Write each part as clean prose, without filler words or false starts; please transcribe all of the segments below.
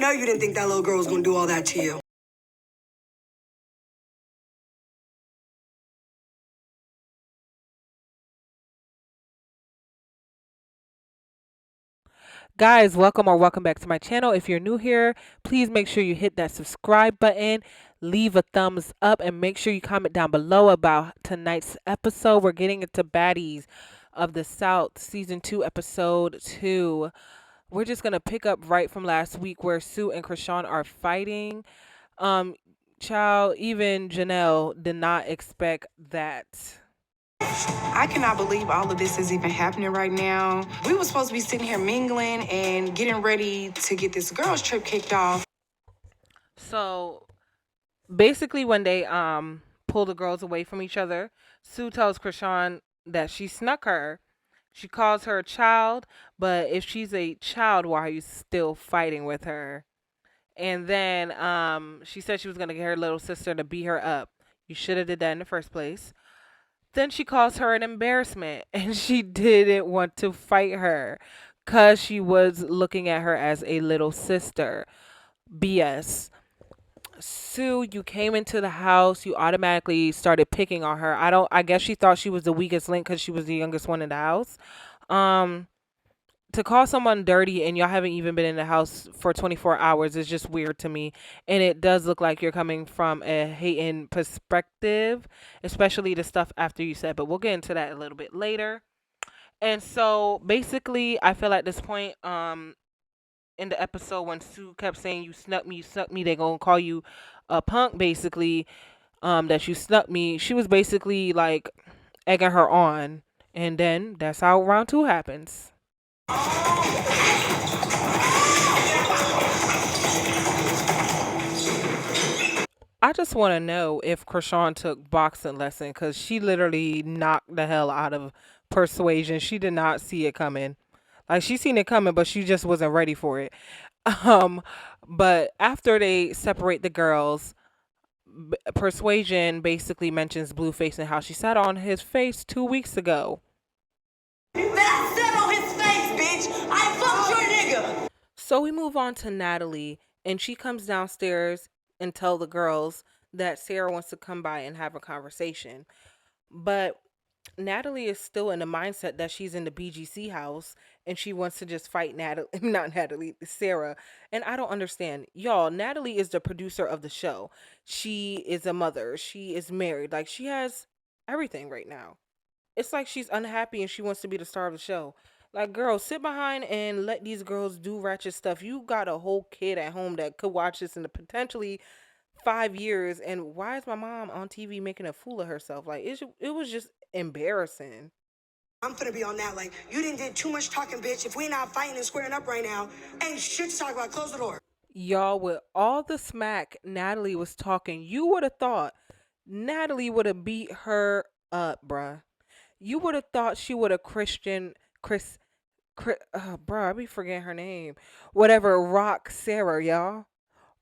know you didn't think that little girl was gonna do all that to you. Guys, welcome back to my channel. If you're new here, please make sure you hit that subscribe button, leave a thumbs up, and make sure you comment down below about tonight's episode. We're getting into Baddies of the South, season 2, episode 2. We're just gonna pick up right from last week where Sue and Krishan are fighting. Um, Child, even Janelle did not expect that. I cannot believe all of this is even happening right now. We were supposed to be sitting here mingling and getting ready to get this girls' trip kicked off. So basically when they pull the girls away from each other, Sue tells Krishan that she snuck her. She calls her a child, but if she's a child, why are you still fighting with her? And then she said she was gonna get her little sister to beat her up. You should have did that in the first place. Then she calls her an embarrassment, and she didn't want to fight her because she was looking at her as a little sister. BS. Sue, you came into the house, you automatically started picking on her. I guess she thought she was the weakest link because she was the youngest one in the house. Um to call someone dirty and y'all haven't even been in the house for 24 hours is just weird to me. And it does look like you're coming from a hating perspective, especially the stuff after you said, but we'll get into that a little bit later. And so basically, I feel at this point, in the episode when Sue kept saying you snuck me, they gonna call you a punk basically, that you snuck me. She was basically like egging her on, and then that's how round 2 happens. I just want to know if Krishan took boxing lesson because she literally knocked the hell out of Persuasion. She did not see it coming. Like she seen it coming, but she just wasn't ready for it. Um, but after they separate the girls, Persuasion basically mentions Blueface and how she sat on his face 2 weeks ago. That set on his face, bitch! I fucked your nigga! So we move on to Natalie, and she comes downstairs and tell the girls that Sarah wants to come by and have a conversation. But Natalie is still in the mindset that she's in the BGC house and she wants to just fight Natalie, not Natalie, Sarah. And I don't understand. Y'all, Natalie is the producer of the show. She is a mother. She is married. Like, she has everything right now. It's like she's unhappy and she wants to be the star of the show. Like, girl, sit behind and let these girls do ratchet stuff. You got a whole kid at home that could watch this in the potentially 5 years. And why is my mom on TV making a fool of herself? Like, it was just embarrassing. I'm finna be on that. Like, you didn't did too much talking, bitch. If we not fighting and squaring up right now, ain't shit to talk about. Close the door. Y'all, with all the smack Natalie was talking, you would have thought Natalie would have beat her up, bruh. You would have thought she would have bruh, I be forgetting her name. Whatever, rock Sarah, y'all.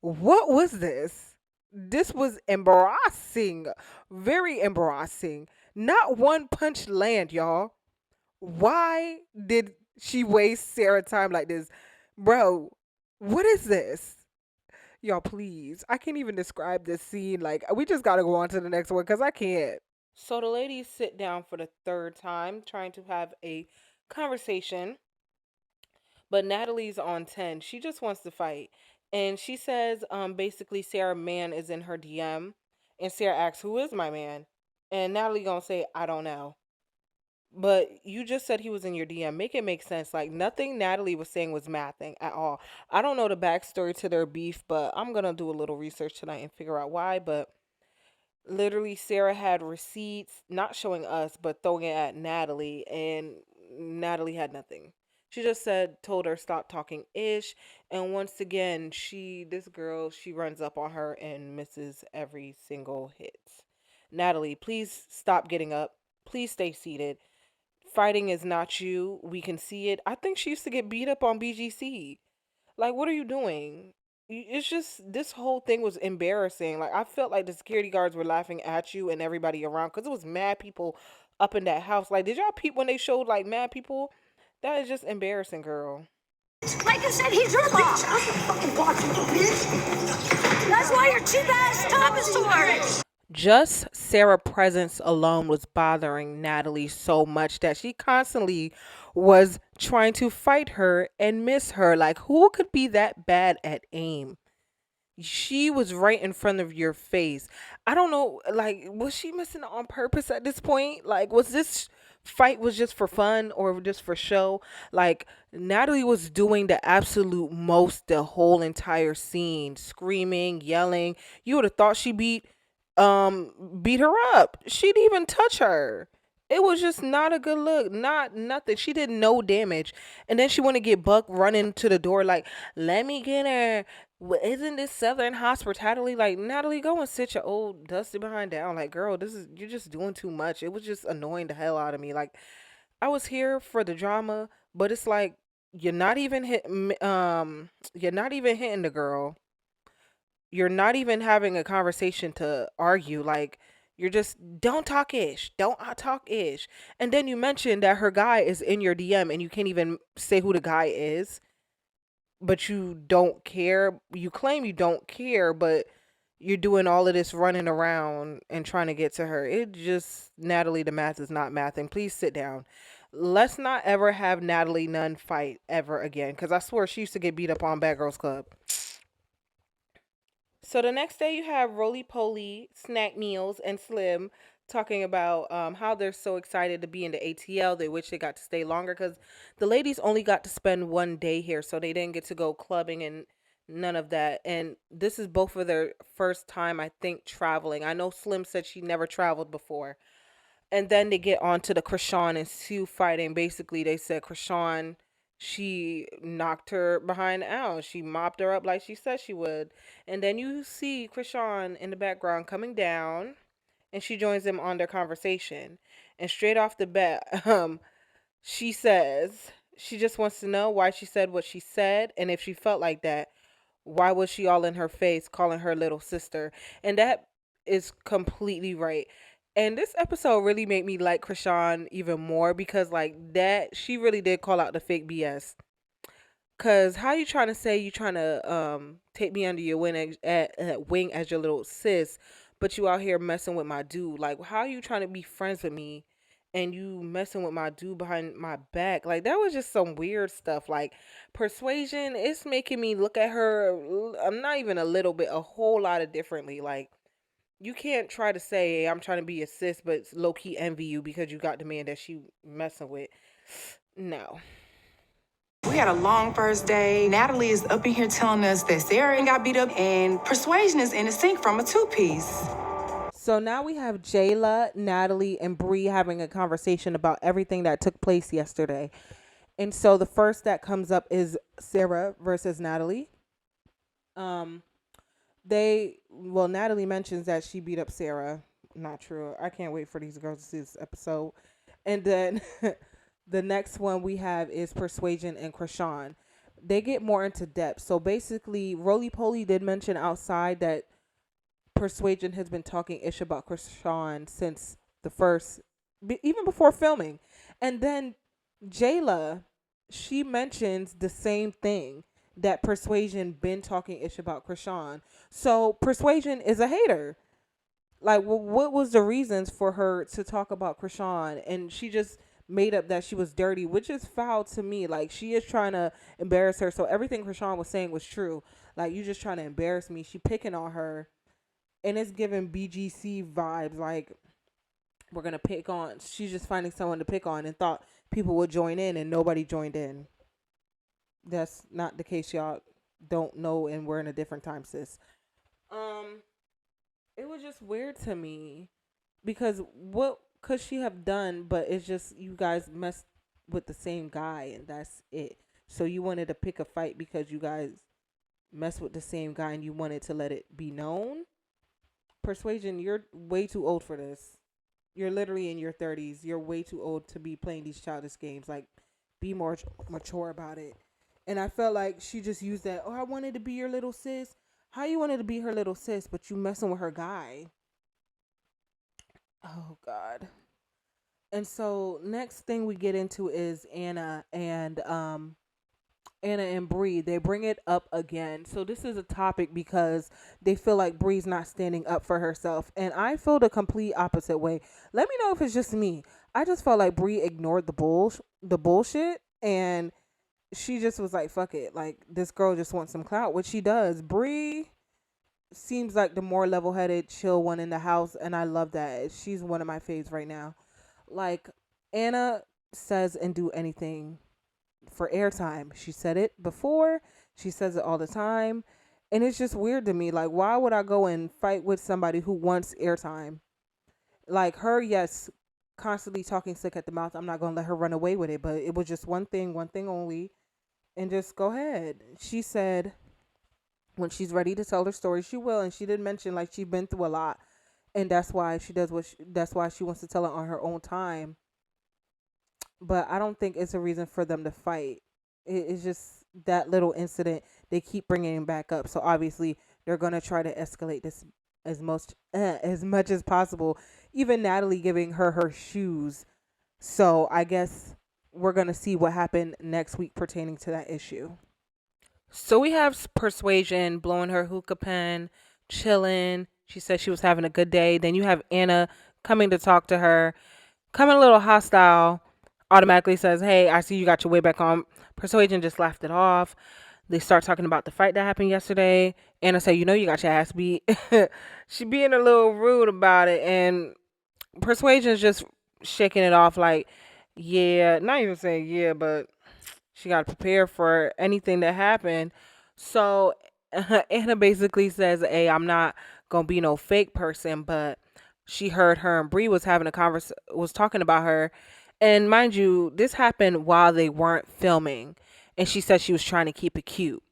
What was this? This was embarrassing. Very embarrassing. Not one punch land, y'all. Why did she waste Sarah time like this? Bro, what is this? Y'all, please. I can't even describe this scene. Like, we just gotta go on to the next one because I can't. So the ladies sit down for the third time, trying to have a conversation. But Natalie's on 10. She just wants to fight. And she says, basically, Sarah man is in her DM. And Sarah asks, who is my man? And Natalie gonna say, I don't know. But you just said he was in your DM. Make it make sense. Like, nothing Natalie was saying was mathing at all. I don't know the backstory to their beef, but I'm gonna do a little research tonight and figure out why. But literally, Sarah had receipts, not showing us, but throwing it at Natalie, and Natalie had nothing. She just told her stop talking ish, and once again, this girl, she runs up on her and misses every single hit. Natalie, please stop getting up. Please stay seated. Fighting is not you. We can see it. I think she used to get beat up on BGC. Like, what are you doing? It's just, this whole thing was embarrassing. Like, I felt like the security guards were laughing at you and everybody around because it was mad people up in that house. Like, did y'all peep when they showed like mad people? That is just embarrassing, girl. Like I said, he's your boss. I'm the fucking boss, you bitch. That's why your cheap ass top is sore. Just Sarah presence alone was bothering Natalie so much that she constantly was trying to fight her and miss her. Like, who could be that bad at aim? She was right in front of your face. I don't know, like, was she missing it on purpose at this point? Like, was this fight was just for fun or just for show? Like, Natalie was doing the absolute most the whole entire scene, screaming, yelling. You would have thought she beat her up. She didn't even touch her. It was just not a good look. Not nothing. She did no damage. And then she want to get Buck running to the door like, let me get her. Isn't this Southern hospitality? Like, Natalie, go and sit your old dusty behind down. Like, girl, you're just doing too much. It was just annoying the hell out of me. Like, I was here for the drama, but it's like you're not even hitting the girl. You're not even having a conversation to argue. Like, you're just don't talk ish, don't talk ish. And then you mentioned that her guy is in your DM and you can't even say who the guy is, but you don't care. You claim you don't care, but you're doing all of this running around and trying to get to her. It just, Natalie, the math is not mathing. Please sit down. Let's not ever have Natalie Nunn fight ever again, because I swear she used to get beat up on Bad Girls Club. So the next day, you have Roly Poly, Snack Meals, and Slim talking about how they're so excited to be in the ATL. They wish they got to stay longer because the ladies only got to spend one day here, so they didn't get to go clubbing and none of that. And this is both of their first time, I think, traveling. I know Slim said she never traveled before. And then they get on to the Krishan and Sue fighting. Basically, they said Krishan, she knocked her behind out. She mopped her up like she said she would. And then you see Krishan in the background coming down, and she joins them on their conversation. And straight off the bat, she says she just wants to know why she said what she said, and if she felt like that, why was she all in her face calling her little sister? And that is completely right. And this episode really made me like Krishan even more because like that she really did call out the fake BS. Cause how you trying to say you trying to take me under your wing as your little sis, but you out here messing with my dude? Like, how you trying to be friends with me and you messing with my dude behind my back? Like, that was just some weird stuff. Like, persuasion, it's making me look at her. I'm not even a little bit, a whole lot of differently. Like, you can't try to say, hey, I'm trying to be a sis, but low key envy you because you got the man that she messing with. No. We had a long first day. Natalie is up in here telling us that Sarah got beat up and Persuasion is in the sink from a two-piece. So now we have Jayla, Natalie, and Bree having a conversation about everything that took place yesterday. And so the first that comes up is Sarah versus Natalie. Um, Natalie mentions that she beat up Sarah. Not true. I can't wait for these girls to see this episode. And then the next one we have is Persuasion and Krishan. They get more into depth. So basically, Roly Poly did mention outside that Persuasion has been talking ish about Krishan since the first, even before filming. And then Jayla, she mentions the same thing, that Persuasion been talking ish about Krishan. So Persuasion is a hater. Like, what was the reasons for her to talk about Krishan? And she just made up that she was dirty, which is foul to me. Like, she is trying to embarrass her. So everything Krishan was saying was true. Like, you just trying to embarrass me. She picking on her, and it's giving BGC vibes. Like, we're gonna pick on. She's just finding someone to pick on, and thought people would join in, and nobody joined in. That's not the case, y'all. Don't know, and we're in a different time, sis. It was just weird to me because what could she have done? But it's just you guys messed with the same guy, and that's it. So you wanted to pick a fight because you guys messed with the same guy, and you wanted to let it be known. Persuasion, you're way too old for this. You're literally in your 30s. You're way too old to be playing these childish games. Like, be more mature about it. And I felt like she just used that, oh, I wanted to be your little sis. How you wanted to be her little sis, but you messing with her guy? Oh, God. And so next thing we get into is Anna and Anna and Bree, they bring it up again. So this is a topic because they feel like Bree's not standing up for herself. And I feel the complete opposite way. Let me know if it's just me. I just felt like Bree ignored the bullshit, and she just was like, fuck it. Like, this girl just wants some clout, which she does. Bree seems like the more level headed, chill one in the house, and I love that. She's one of my faves right now. Like, Anna says and do anything for airtime. She said it before, she says it all the time. And it's just weird to me. Like, why would I go and fight with somebody who wants airtime? Like her, yes, constantly talking slick at the mouth. I'm not gonna let her run away with it, but it was just one thing only. And just go ahead. She said when she's ready to tell her story, she will. And she did mention like she's been through a lot, and that's why she does that's why she wants to tell it on her own time. But I don't think it's a reason for them to fight. It's just that little incident they keep bringing back up. So obviously they're gonna try to escalate this as much as possible. Even Natalie giving her shoes. So I guess we're gonna see what happened next week pertaining to that issue. So we have Persuasion blowing her hookah pen, chilling. She said she was having a good day. Then you have Anna coming to talk to her, coming a little hostile. Automatically says, "Hey, I see you got your way back on." Persuasion just laughed it off. They start talking about the fight that happened yesterday. Anna said, "You know you got your ass beat." She being a little rude about it, and Persuasion's just shaking it off like, yeah, not even saying yeah, but she got to prepare for anything that happened. So Anna basically says, "Hey, I'm not gonna be no fake person," but she heard her and Bree was having a was talking about her, and mind you, this happened while they weren't filming, and she said she was trying to keep it cute.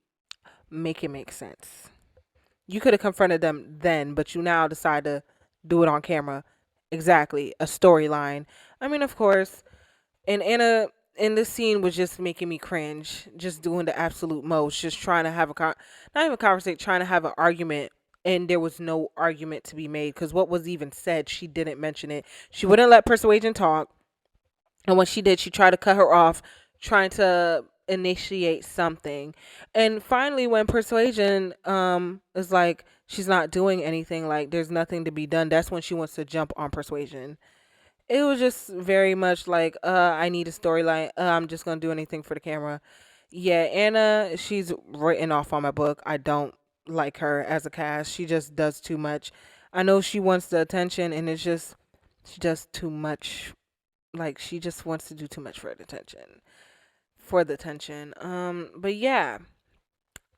Make it make sense. You could have confronted them then, but you now decide to do it on camera. Exactly, a storyline. I mean, of course, and Anna in this scene was just making me cringe, just doing the absolute most, just trying to have not even a conversation, trying to have an argument. And there was no argument to be made because what was even said, she didn't mention it. She wouldn't let Persuasion talk. And when she did, she tried to cut her off, trying to initiate something. And finally, when Persuasion is like, she's not doing anything, like there's nothing to be done, that's when she wants to jump on Persuasion. It was just very much like, I need a storyline. I'm just gonna do anything for the camera. Yeah, Anna, she's written off on my book. I don't like her as a cast. She just does too much. I know she wants the attention, and it's just she does too much. Like she just wants to do too much for the attention. For the attention. But yeah,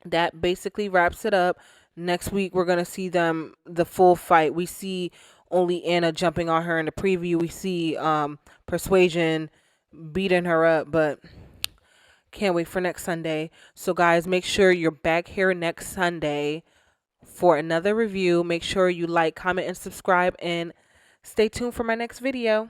that basically wraps it up. Next week we're gonna see the full fight. We see only Anna jumping on her in the preview. We see Persuasion beating her up, but can't wait for next Sunday. So guys, make sure you're back here next Sunday for another review. Make sure you like, comment, and subscribe, and stay tuned for my next video.